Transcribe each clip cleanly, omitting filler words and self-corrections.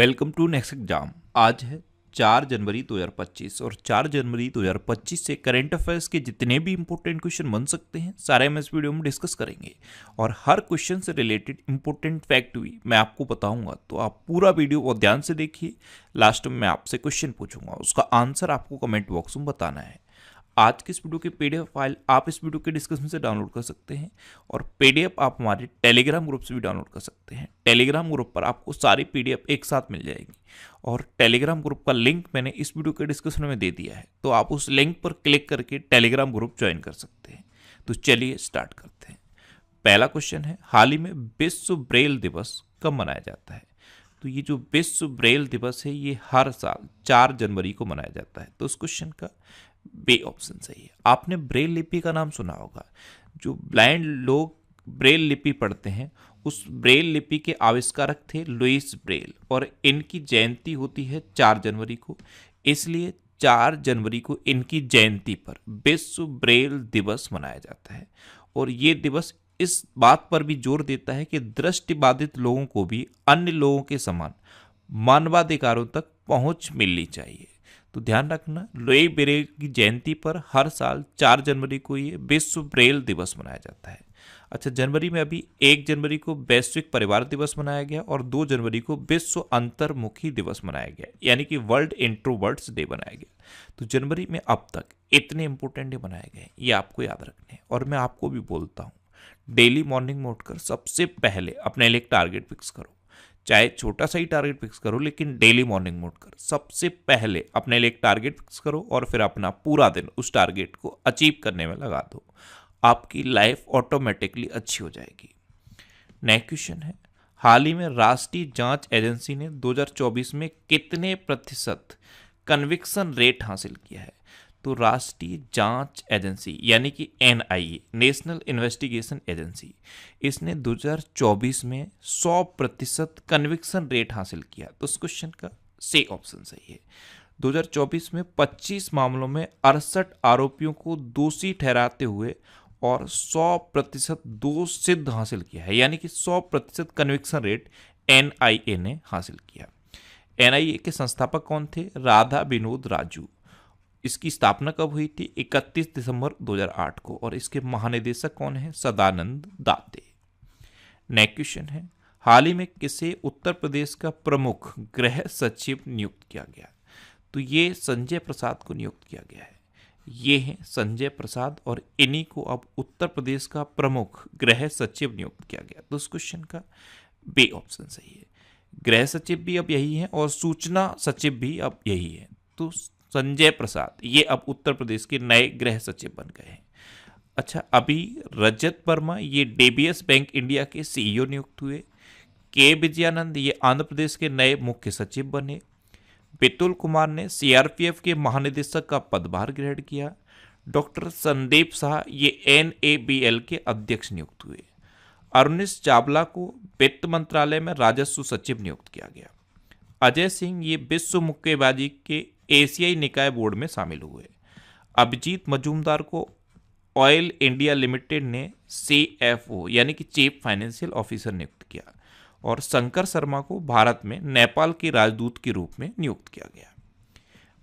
Welcome to next exam. आज है 4 जनवरी 2025 और 4 जनवरी 2025 से करंट अफेयर्स के जितने भी इंपॉर्टेंट क्वेश्चन बन सकते हैं सारे हम इस वीडियो में डिस्कस करेंगे और हर क्वेश्चन से रिलेटेड इंपॉर्टेंट फैक्ट भी मैं आपको बताऊंगा, तो आप पूरा वीडियो को ध्यान से देखिए। लास्ट में मैं आपसे क्वेश्चन पूछूंगा, उसका आंसर आपको कमेंट बॉक्स में बताना है। आज के इस वीडियो की पीडीएफ फाइल आप इस वीडियो के डिस्क्रिप्शन से डाउनलोड कर सकते हैं और पीडीएफ आप हमारे टेलीग्राम ग्रुप से भी डाउनलोड कर सकते हैं। टेलीग्राम ग्रुप पर आपको सारी पीडीएफ एक साथ मिल जाएगी और टेलीग्राम ग्रुप का लिंक मैंने इस वीडियो के डिस्क्रिप्शन में दे दिया है, तो आप उस लिंक पर क्लिक करके टेलीग्राम ग्रुप ज्वाइन कर सकते हैं। तो चलिए स्टार्ट करते हैं। पहला क्वेश्चन है, हाल ही में विश्व ब्रेल दिवस कब मनाया जाता है? तो ये जो विश्व ब्रेल दिवस है ये हर साल 4 जनवरी को मनाया जाता है। तो उस क्वेश्चन का बी ऑप्शन सही है। आपने ब्रेल लिपि का नाम सुना होगा। जो ब्लाइंड लोग ब्रेल लिपि पढ़ते हैं उस ब्रेल लिपि के आविष्कारक थे लुईस ब्रेल और इनकी जयंती होती है 4 जनवरी को। इसलिए 4 जनवरी को इनकी जयंती पर विश्व ब्रेल दिवस मनाया जाता है और ये दिवस इस बात पर भी जोर देता है कि दृष्टिबाधित लोगों को भी अन्य लोगों के समान मानवाधिकारों तक पहुंच मिलनी चाहिए। तो ध्यान रखना, लुई ब्रेल की जयंती पर हर साल 4 जनवरी को ये विश्व ब्रेल दिवस मनाया जाता है। अच्छा, जनवरी में अभी 1 जनवरी को वैश्विक परिवार दिवस मनाया गया और 2 जनवरी को विश्व अंतर्मुखी दिवस मनाया गया, यानी कि वर्ल्ड इंट्रोवर्ट्स डे बनाया गया। तो जनवरी में अब तक इतने इंपॉर्टेंट डे बनाए गए, ये आपको याद रखने हैं। और मैं आपको भी बोलता हूँ, डेली मॉर्निंग में उठकर सबसे पहले अपने लिए एक टारगेट फिक्स करो। चाहे छोटा सा ही टारगेट फिक्स करो, लेकिन डेली मॉर्निंग में उठकर सबसे पहले अपने लिए एक टारगेट फिक्स करो और फिर अपना पूरा दिन उस टारगेट को अचीव करने में लगा दो। आपकी लाइफ ऑटोमेटिकली अच्छी हो जाएगी। नेक्स्ट क्वेश्चन है, हाल ही में राष्ट्रीय जांच एजेंसी ने 2024 में कितने प्रतिशत कन्विक्शन रेट हासिल किया है? तो राष्ट्रीय जांच एजेंसी यानी कि एनआईए, नेशनल इन्वेस्टिगेशन एजेंसी, इसने 2024 में 100% कन्विक्शन रेट हासिल किया। तो इस क्वेश्चन का सी ऑप्शन सही है। 2024 में 25 मामलों में 68 आरोपियों को दोषी ठहराते हुए और 100% दोष सिद्ध हासिल किया है, यानी कि 100% कन्विक्शन रेट एनआईए ने हासिल किया। एनआईए के संस्थापक कौन थे? राधा विनोद राजू। इसकी स्थापना कब हुई थी? 31 दिसंबर 2008 को और इसके महानिदेशक कौन है? सदानंद दाते। नेक्स्ट क्वेश्चन है, हाल ही में किसे उत्तर प्रदेश का प्रमुख गृह सचिव नियुक्त किया गया? तो ये संजय प्रसाद को नियुक्त किया गया है। ये हैं संजय प्रसाद और इन्हीं को अब उत्तर प्रदेश का प्रमुख गृह सचिव नियुक्त किया गया। तो इस क्वेश्चन का बी ऑप्शन सही है। गृह सचिव भी अब यही है और सूचना सचिव भी अब यही है। तो संजय प्रसाद ये अब उत्तर प्रदेश के नए गृह सचिव बन गए हैं। अच्छा, अभी रजत वर्मा ये डीबीएस बैंक इंडिया के सीईओ नियुक्त हुए। के विजयानंद ये आंध्र प्रदेश के नए मुख्य सचिव बने। बितुल कुमार ने सीआरपीएफ के महानिदेशक का पदभार ग्रहण किया। डॉक्टर संदीप शाह ये एनएबीएल के अध्यक्ष नियुक्त हुए। अरुणेश चावला को वित्त मंत्रालय में राजस्व सचिव नियुक्त किया गया। अजय सिंह ये विश्व मुक्केबाजी के एशियाई निकाय बोर्ड में शामिल हुए। अभिजीत मजूमदार को ऑयल इंडिया लिमिटेड ने सीएफओ यानी कि चीफ फाइनेंशियल ऑफिसर नियुक्त किया और शंकर शर्मा को भारत में नेपाल के राजदूत के रूप में नियुक्त किया गया।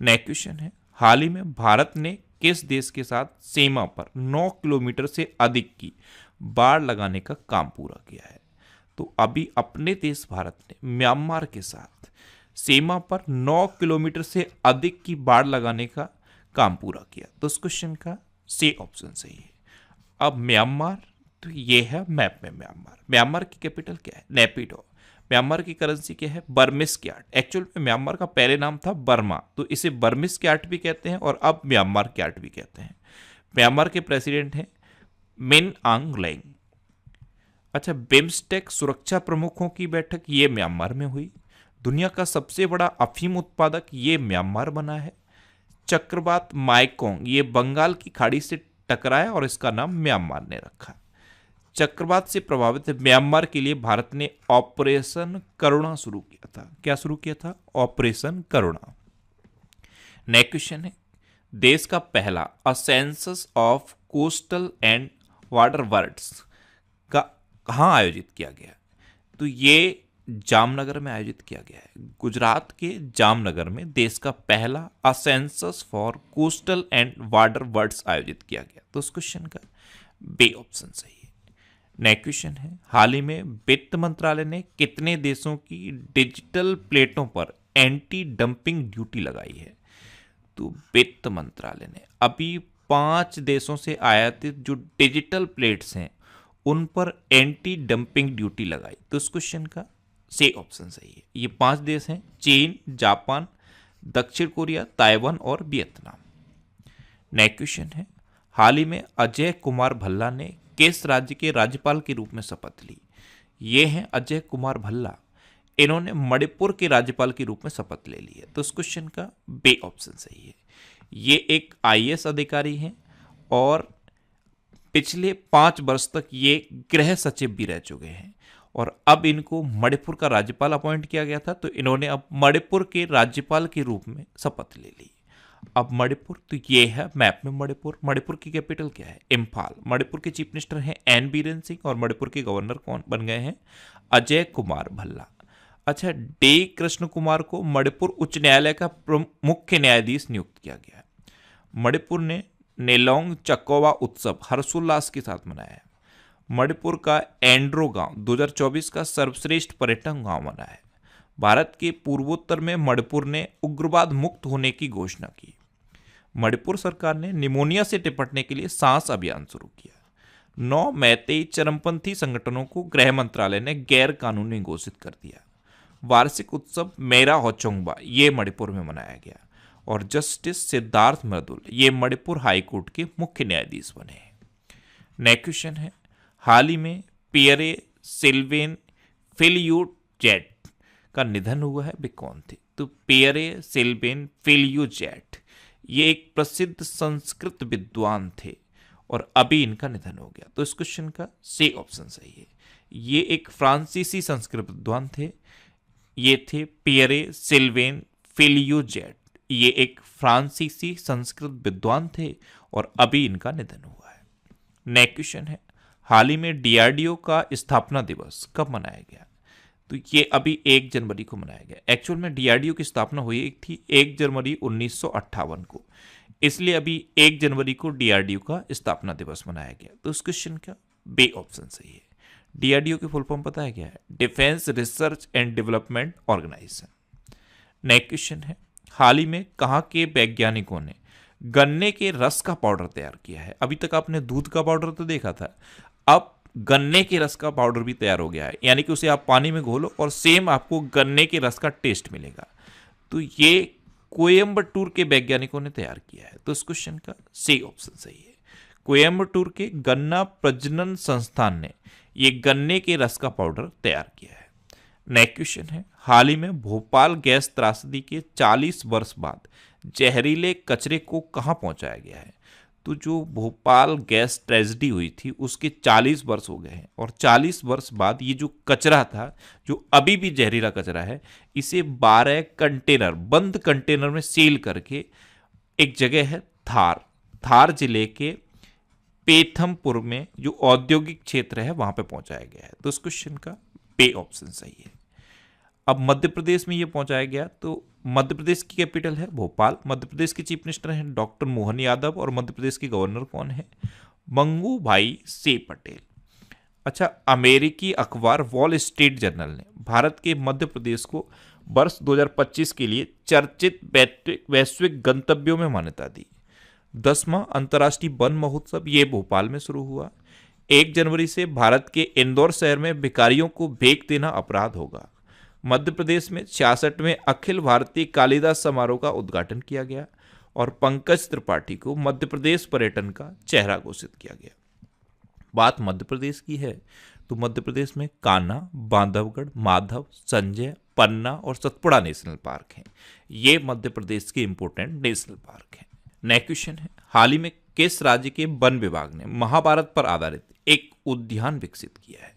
नेक्स्ट क्वेश्चन है, हाल ही में भारत ने किस देश के साथ सीमा पर 9 किलोमीटर से अधिक की बाड़ लगाने का काम पूरा किया है? तो अभी अपने देश भारत ने म्यांमार के साथ सीमा पर 9 किलोमीटर से अधिक की बाड़ लगाने का काम पूरा किया। तो इस क्वेश्चन का सी ऑप्शन सही है। अब म्यांमार, तो ये है मैप में म्यांमार। म्यांमार की कैपिटल क्या है? नेपिडो। म्यांमार की करेंसी क्या है? Burmese CAT. एक्चुअल में म्यांमार का पहले नाम था बर्मा, तो इसे बर्मिस क्याट भी कहते हैं और अब म्यांमार क्याट भी कहते हैं। म्यांमार के प्रेसिडेंट हैं मिन आंग लेंग। अच्छा, बिम्स्टेक सुरक्षा प्रमुखों की बैठक ये म्यांमार में हुई। दुनिया का सबसे बड़ा अफीम उत्पादक ये म्यांमार बना है। चक्रवात माइकोंग ये बंगाल की खाड़ी से टकराया और इसका नाम म्यांमार ने रखा। चक्रवात से प्रभावित म्यांमार के लिए भारत ने ऑपरेशन करुणा शुरू किया था। क्या शुरू किया था? ऑपरेशन करुणा। नेक्स्ट क्वेश्चन है, देश का पहला a census of coastal and water birds का कहाँ आयोजित किया गया? तो ये जामनगर में आयोजित किया गया है? गुजरात के जामनगर में देश का पहला a census for coastal and water birds आयोजित किया गया। तो उस क्वेश्चन का बी ऑप्शन सही है। नेक्स्ट क्वेश्चन है, हाल ही में वित्त मंत्रालय ने कितने देशों की डिजिटल प्लेटों पर एंटी डंपिंग ड्यूटी लगाई है? तो वित्त मंत्रालय ने अभी 5 देशों से आयातित जो डिजिटल प्लेट्स हैं उन पर एंटी डंपिंग ड्यूटी लगाई। तो इस क्वेश्चन का सी ऑप्शन सही है। ये 5 देश हैं, चीन, जापान, दक्षिण कोरिया, ताइवान और वियतनाम। नेक्स्ट क्वेश्चन है, हाल ही में अजय कुमार भल्ला ने किस राज्य के राज्यपाल के रूप में शपथ ली? ये हैं अजय कुमार भल्ला, इन्होंने मणिपुर के राज्यपाल के रूप में शपथ ले ली है। तो इस क्वेश्चन का बी ऑप्शन सही है। ये एक आईएएस अधिकारी हैं और पिछले 5 वर्ष तक ये गृह सचिव भी रह चुके हैं और अब इनको मणिपुर का राज्यपाल अपॉइंट किया गया था, तो इन्होंने अब मणिपुर के राज्यपाल के रूप में शपथ ले ली। अब मणिपुर, तो ये है मैप में मणिपुर। मणिपुर की कैपिटल क्या है? इम्फाल। मणिपुर के चीफ मिनिस्टर हैं एन बीरेन सिंह और मणिपुर के गवर्नर कौन बन गए हैं? अजय कुमार भल्ला। अच्छा, डी कृष्ण कुमार को मणिपुर उच्च न्यायालय का मुख्य न्यायाधीश नियुक्त किया गया है। मणिपुर ने नेलोंग चकोवा उत्सव हर्षोल्लास के साथ मनाया है। मणिपुर का एंड्रो गांव 2024 का सर्वश्रेष्ठ पर्यटन गांव बना है। भारत के पूर्वोत्तर में मणिपुर ने उग्रवाद मुक्त होने की घोषणा की। मणिपुर सरकार ने निमोनिया से निपटने के लिए सांस अभियान शुरू किया। 9 मैतेई चरमपंथी संगठनों को गृह मंत्रालय ने गैर कानूनी घोषित कर दिया। वार्षिक उत्सव मेरा होचोंगबा ये मणिपुर में मनाया गया और जस्टिस सिद्धार्थ मृदुल ये मणिपुर हाईकोर्ट के मुख्य न्यायाधीश बने हैं। नेक्स्ट क्वेश्चन है, हाल ही में पियरे सिल्वेन फिलियूजेट का निधन हुआ है, वे कौन थे? तो पियरे सिल्वेन फिलियूजेट ये एक प्रसिद्ध संस्कृत विद्वान थे और अभी इनका निधन हो गया। तो इस क्वेश्चन का सी ऑप्शन सही है। ये एक फ्रांसीसी संस्कृत विद्वान थे, ये थे पियरे सिल्वेन फिलियूजेट। ये एक फ्रांसीसी संस्कृत विद्वान थे और अभी इनका निधन हुआ है। नेक्स्ट क्वेश्चन है, हाल ही में डीआरडीओ का स्थापना दिवस कब मनाया गया? तो ये अभी 1 जनवरी को मनाया गया। एक्चुअल में डीआरडीओ की स्थापना हुई थी 1 जनवरी 1958 को, इसलिए अभी 1 जनवरी को डीआरडीओ का स्थापना दिवस मनाया गया। तो उस क्वेश्चन का बी ऑप्शन सही है। डीआरडीओ की फुल फॉर्म पता है क्या है? Defence research and development organisation. Next question है, हाल ही में कहाँ के वैज्ञानिकों ने गन्ने के रस का पाउडर तैयार किया है? अभी तक आपने दूध का पाउडर तो देखा था, अब गन्ने के रस का पाउडर भी तैयार हो गया है, यानी कि उसे आप पानी में घोलो और सेम आपको गन्ने के रस का टेस्ट मिलेगा। तो ये कोयम्बटूर के वैज्ञानिकों ने तैयार किया है। तो इस क्वेश्चन का सी ऑप्शन सही है। कोयम्बटूर के गन्ना प्रजनन संस्थान ने ये गन्ने के रस का पाउडर तैयार किया है। नेक्स्ट क्वेश्चन है, हाल ही में भोपाल गैस त्रासदी के 40 वर्ष बाद जहरीले कचरे को कहाँ पहुंचाया गया है? तो जो भोपाल गैस ट्रेजेडी हुई थी उसके 40 वर्ष हो गए हैं और 40 वर्ष बाद ये जो कचरा था, जो अभी भी जहरीला कचरा है, इसे 12 कंटेनर, बंद कंटेनर में सील करके एक जगह है थार जिले के पेथमपुर में जो औद्योगिक क्षेत्र है वहां पे पहुंचाया गया है। तो इस क्वेश्चन का बी ऑप्शन सही है। अब मध्य प्रदेश में ये पहुंचाया गया, तो मध्य प्रदेश की कैपिटल है भोपाल। मध्य प्रदेश के चीफ मिनिस्टर हैं डॉक्टर मोहन यादव और मध्य प्रदेश के गवर्नर कौन है? मंगू भाई सी पटेल। अच्छा, अमेरिकी अखबार वॉल स्ट्रीट जर्नल ने भारत के मध्य प्रदेश को वर्ष 2025 के लिए चर्चित वैश्विक गंतव्यों में मान्यता दी। 10वां अंतर्राष्ट्रीय वन महोत्सव ये भोपाल में शुरू हुआ। 1 जनवरी से भारत के इंदौर शहर में भिखारियों को भेंट देना अपराध होगा। मध्य प्रदेश में 66वें अखिल भारतीय कालिदास समारोह का उद्घाटन किया गया और पंकज त्रिपाठी को मध्य प्रदेश पर्यटन का चेहरा घोषित किया गया। बात मध्य प्रदेश की है तो मध्य प्रदेश में कान्हा, बांधवगढ़, माधव, संजय, पन्ना और सतपुड़ा नेशनल पार्क हैं। ये मध्य प्रदेश के इंपोर्टेंट नेशनल पार्क हैं। नेक्स्ट क्वेश्चन है, हाल ही में किस राज्य के वन विभाग ने महाभारत पर आधारित एक उद्यान विकसित किया है?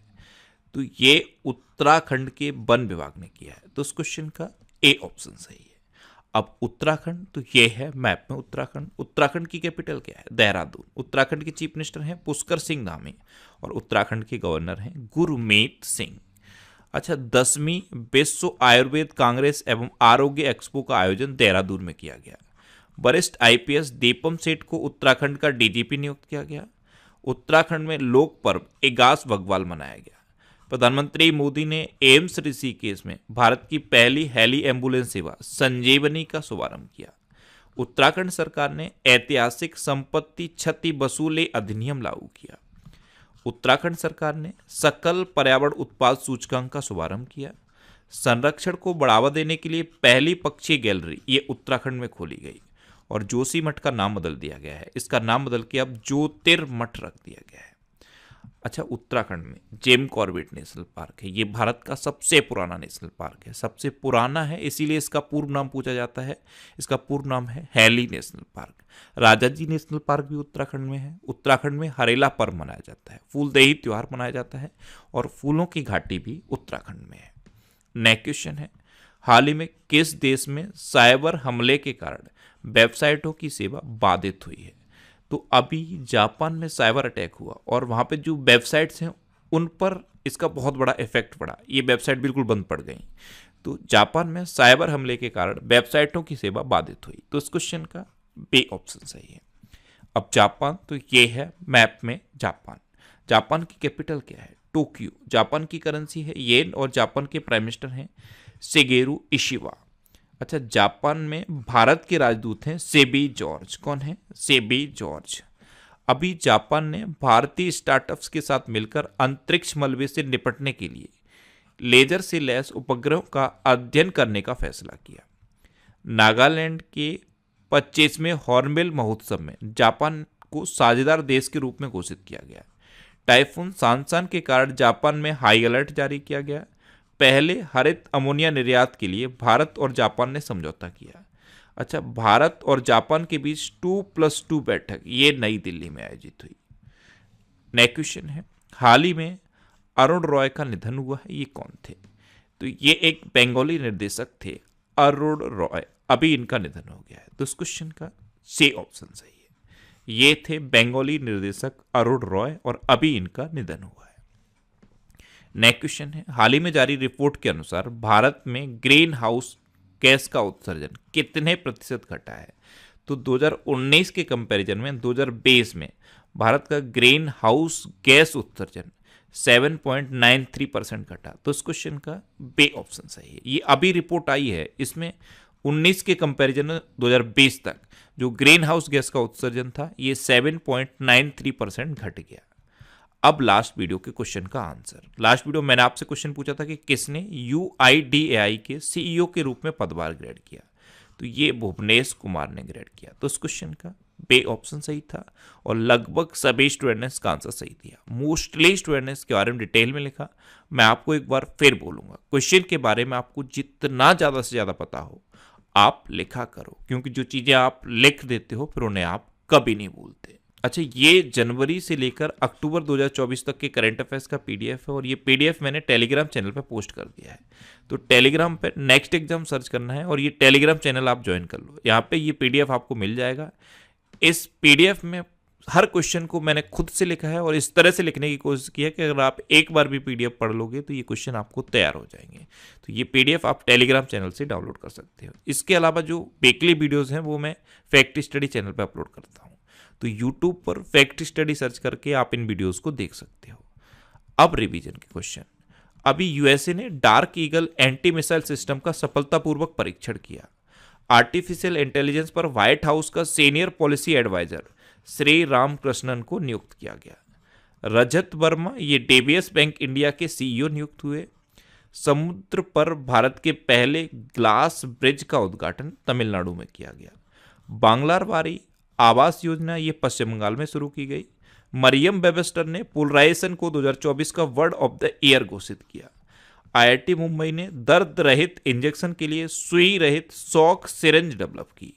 तो ये उत्तराखंड के वन विभाग ने किया है। तो इस क्वेश्चन का ए ऑप्शन सही है। अब उत्तराखंड, तो ये है मैप में उत्तराखंड। उत्तराखंड की कैपिटल क्या है? देहरादून। उत्तराखंड के चीफ मिनिस्टर हैं पुष्कर सिंह धामी और उत्तराखंड के गवर्नर हैं गुरमीत सिंह। अच्छा, 10वीं विश्व आयुर्वेद कांग्रेस एवं आरोग्य एक्सपो का आयोजन देहरादून में किया गया। वरिष्ठ आईपीएस दीपम सेठ को उत्तराखंड का डीजीपी नियुक्त किया गया। उत्तराखंड में लोक पर्व इगास बग्वाल मनाया गया। प्रधानमंत्री मोदी ने एम्स ऋषिकेश में भारत की पहली हेली एम्बुलेंस सेवा संजीवनी का शुभारंभ किया। उत्तराखंड सरकार ने ऐतिहासिक संपत्ति क्षति वसूली अधिनियम लागू किया। उत्तराखंड सरकार ने सकल पर्यावरण उत्पाद सूचकांक का शुभारंभ किया। संरक्षण को बढ़ावा देने के लिए पहली पक्षी गैलरी ये उत्तराखंड में खोली गई और जोशीमठ का नाम बदल दिया गया है। इसका नाम बदल के अब ज्योतिर्मठ रख दिया गया है। अच्छा, उत्तराखंड में जिम कॉर्बेट नेशनल पार्क है। ये भारत का सबसे पुराना नेशनल पार्क है। सबसे पुराना है इसीलिए इसका पूर्व नाम पूछा जाता है। इसका पूर्व नाम है Hailey national park. Rajaji national park भी उत्तराखंड में है। उत्तराखंड में हरेला पर्व मनाया जाता है, फूलदेही त्योहार मनाया जाता है और फूलों की घाटी भी उत्तराखंड में है। नेक्स्ट क्वेश्चन है, हाल ही में किस देश में साइबर हमले के कारण वेबसाइटों की सेवा बाधित हुई है? तो अभी जापान में साइबर अटैक हुआ और वहाँ पे जो वेबसाइट्स हैं उन पर इसका बहुत बड़ा इफेक्ट पड़ा। ये वेबसाइट बिल्कुल बंद पड़ गई। तो जापान में साइबर हमले के कारण वेबसाइटों की सेवा बाधित हुई। तो इस क्वेश्चन का बी ऑप्शन सही है। अब जापान, तो ये है मैप में जापान। जापान की कैपिटल क्या है? टोक्यो। जापान की करेंसी है येन और जापान के प्राइम मिनिस्टर हैं शिगेरू इशिबा। अच्छा, जापान में भारत के राजदूत हैं सेबी जॉर्ज। कौन है? सेबी जॉर्ज। अभी जापान ने भारतीय स्टार्टअप्स के साथ मिलकर अंतरिक्ष मलबे से निपटने के लिए लेजर से लैस उपग्रहों का अध्ययन करने का फैसला किया। नागालैंड के 25वें हॉर्नबिल महोत्सव में जापान को साझेदार देश के रूप में घोषित किया गया। टाइफून सांसान के कारण जापान में हाई अलर्ट जारी किया गया। पहले हरित अमोनिया निर्यात के लिए भारत और जापान ने समझौता किया। अच्छा, भारत और जापान के बीच 2+2 बैठक ये नई दिल्ली में आयोजित हुई। नेक्स्ट क्वेश्चन है, हाल ही में अरुण रॉय का निधन हुआ है। ये कौन थे? तो ये एक बंगाली निर्देशक थे अरुण रॉय। अभी इनका निधन हो गया है। तो इस क्वेश्चन का सी ऑप्शन सही है। ये थे बंगाली निर्देशक अरुण रॉय और अभी इनका निधन हुआ है। नेक्स्ट क्वेश्चन है, हाल ही में जारी रिपोर्ट के अनुसार भारत में ग्रीन हाउस गैस का उत्सर्जन कितने प्रतिशत घटा है? तो 2019 के कंपैरिजन में 2020 में भारत का ग्रीन हाउस गैस उत्सर्जन 7.93% घटा। तो इस क्वेश्चन का बी ऑप्शन सही है। ये अभी रिपोर्ट आई है, इसमें 19 के कंपैरिजन में 2020 तक जो ग्रीन हाउस गैस का उत्सर्जन था ये 7.93% घट गया। अब लास्ट वीडियो के क्वेश्चन का आंसर। लास्ट वीडियो मैंने आपसे क्वेश्चन पूछा था कि किसने UIDAI के CEO के रूप में पदभार ग्रहण किया? तो ये भुवनेश कुमार ने ग्रहण किया। तो इस क्वेश्चन का बी ऑप्शन सही था और लगभग सभी स्टूडेंट ने इसका आंसर सही दिया। मोस्टली स्टूडेंट ने इसके बारे में डिटेल में लिखा। मैं आपको एक बार फिर बोलूंगा, क्वेश्चन के बारे में आपको जितना ज़्यादा से ज़्यादा पता हो आप लिखा करो, क्योंकि जो चीज़ें आप लिख देते हो फिर उन्हें आप कभी नहीं भूलते। अच्छा, ये जनवरी से लेकर अक्टूबर 2024 तक के करंट अफेयर्स का PDF है और ये PDF मैंने टेलीग्राम चैनल पे पोस्ट कर दिया है। तो टेलीग्राम पे नेक्स्ट एग्जाम सर्च करना है और ये टेलीग्राम चैनल आप ज्वाइन कर लो। यहाँ पे ये PDF आपको मिल जाएगा। इस PDF में हर क्वेश्चन को मैंने खुद से लिखा है और इस तरह से लिखने की कोशिश की है कि अगर आप एक बार भी PDF पढ़ लोगे तो ये क्वेश्चन आपको तैयार हो जाएंगे। तो ये PDF आप टेलीग्राम चैनल से डाउनलोड कर सकते हो। इसके अलावा जो वीकली वीडियोज़ हैं वो मैं फैक्ट स्टडी चैनल पर अपलोड करता हूँ। तो YouTube पर फैक्ट स्टडी सर्च करके आप इन वीडियोस को देख सकते हो। अब रिवीजन के क्वेश्चन। अभी USA ने Dark Eagle anti missile system का सफलतापूर्वक परीक्षण किया। आर्टिफिशियल इंटेलिजेंस पर व्हाइट हाउस का senior policy adviser Shri Ramkrishnan को नियुक्त किया गया। रजत वर्मा ये DBS बैंक इंडिया के CEO नियुक्त हुए। समुद्र पर भारत के पहले ग्लास ब्रिज का उद्घाटन तमिलनाडु में किया गया। बांग्लारवारी आवास योजना ये पश्चिम बंगाल में शुरू की गई। मरियम वेबस्टर ने पोलराइजेशन को 2024 का वर्ड ऑफ द ईयर घोषित किया। IIT मुंबई ने दर्द रहित इंजेक्शन के लिए सुई रहित शॉक सिरिंज डेवलप की।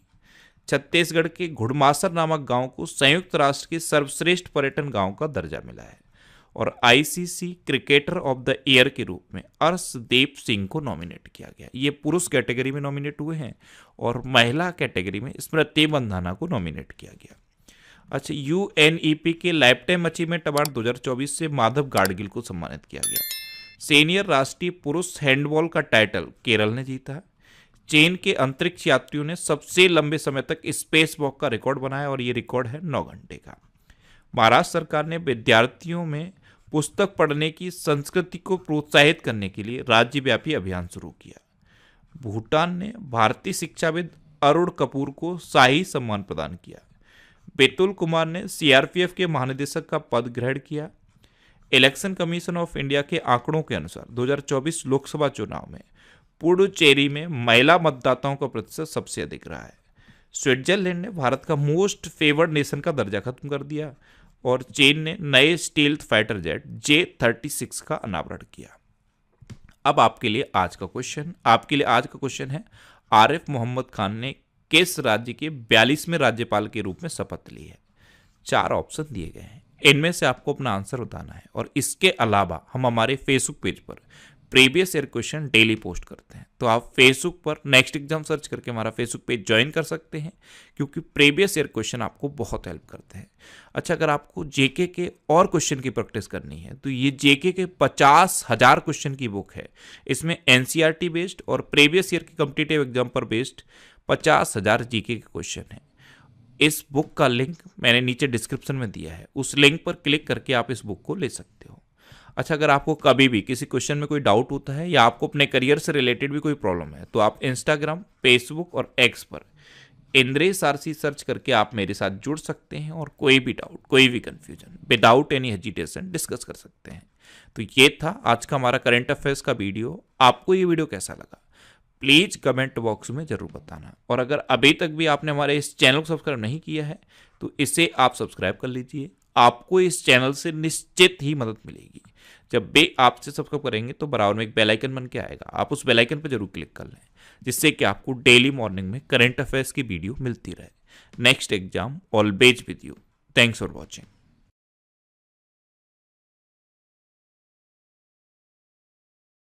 छत्तीसगढ़ के घुड़मासर नामक गांव को संयुक्त राष्ट्र के सर्वश्रेष्ठ पर्यटन गांव का दर्जा मिला है। और ICC cricketer of the year के रूप में अर्शदीप सिंह को नॉमिनेट किया गया। ये पुरुष कैटेगरी में नॉमिनेट हुए हैं और महिला कैटेगरी में स्मृति मंधाना को नॉमिनेट किया गया। अच्छा, UNEP के लाइफ टाइम अचीवमेंट अवार्ड 2024 से माधव गाडगिल को सम्मानित किया गया। सीनियर राष्ट्रीय पुरुष हैंडबॉल का टाइटल केरल ने जीता। चीन के अंतरिक्ष यात्रियों ने सबसे लंबे समय तक स्पेस वॉक का रिकॉर्ड बनाया और ये रिकॉर्ड है 9 घंटे का। महाराष्ट्र सरकार ने विद्यार्थियों में पुस्तक पढ़ने की संस्कृति को प्रोत्साहित करने के लिए राज्यव्यापी अभियान शुरू किया। भूटान ने भारतीय शिक्षाविद अरुण कपूर को शाही सम्मान प्रदान किया। बेतुल कुमार ने सीआरपीएफ के महानिदेशक का पद ग्रहण किया। इलेक्शन कमीशन ऑफ इंडिया के आंकड़ों के अनुसार 2024 लोकसभा चुनाव में पुडुचेरी में महिला मतदाताओं का प्रतिशत सबसे अधिक रहा है। स्विट्जरलैंड ने भारत का मोस्ट फेवर्ड नेशन का दर्जा खत्म कर दिया और चीन ने नए स्टील्थ फाइटर जेट J-36 का अनावरण किया। अब आपके लिए आज का क्वेश्चन है, आरिफ मोहम्मद खान ने किस राज्य के 42वें राज्यपाल के रूप में शपथ ली है? 4 ऑप्शन दिए गए हैं, इनमें से आपको अपना आंसर बताना है। और इसके अलावा हम हमारे फेसबुक पेज पर previous year question daily post करते हैं, तो आप फेसबुक पर नेक्स्ट एग्जाम सर्च करके हमारा फेसबुक पेज ज्वाइन कर सकते हैं, क्योंकि प्रीवियस ईयर क्वेश्चन आपको बहुत हेल्प करते हैं। अच्छा, अगर आपको जेके के और क्वेश्चन की प्रैक्टिस करनी है तो ये जेके के 50,000 क्वेश्चन की बुक है। इसमें एनसीईआरटी बेस्ड और प्रीवियस ईयर के कॉम्पिटिटिव एग्जाम पर बेस्ड 50,000 जीके के क्वेश्चन हैं। इस बुक का लिंक मैंने नीचे डिस्क्रिप्शन में दिया है, उस लिंक पर क्लिक करके आप इस बुक को ले सकते हो। अच्छा, अगर आपको कभी भी किसी क्वेश्चन में कोई डाउट होता है या आपको अपने करियर से रिलेटेड भी कोई प्रॉब्लम है, तो आप इंस्टाग्राम, फेसबुक और एक्स पर इंद्रेश आरसी सर्च करके आप मेरे साथ जुड़ सकते हैं और कोई भी डाउट, कोई भी confusion without any hesitation discuss कर सकते हैं। तो ये था आज का हमारा करंट अफेयर्स का वीडियो। आपको ये वीडियो कैसा लगा प्लीज कमेंट बॉक्स में जरूर बताना। और अगर अभी तक भी आपने हमारे इस चैनल को सब्सक्राइब नहीं किया है तो इसे आप सब्सक्राइब कर लीजिए। आपको इस चैनल से निश्चित ही मदद मिलेगी। जब भी आपसे सब्सक्राइब करेंगे तो बराबर में एक बेल आइकन बन के आएगा, आप उस बेल आइकन पर जरूर क्लिक कर लें, जिससे कि आपको डेली मॉर्निंग में करंट अफेयर्स की वीडियो मिलती रहे। Next exam always with you. Thanks for watching.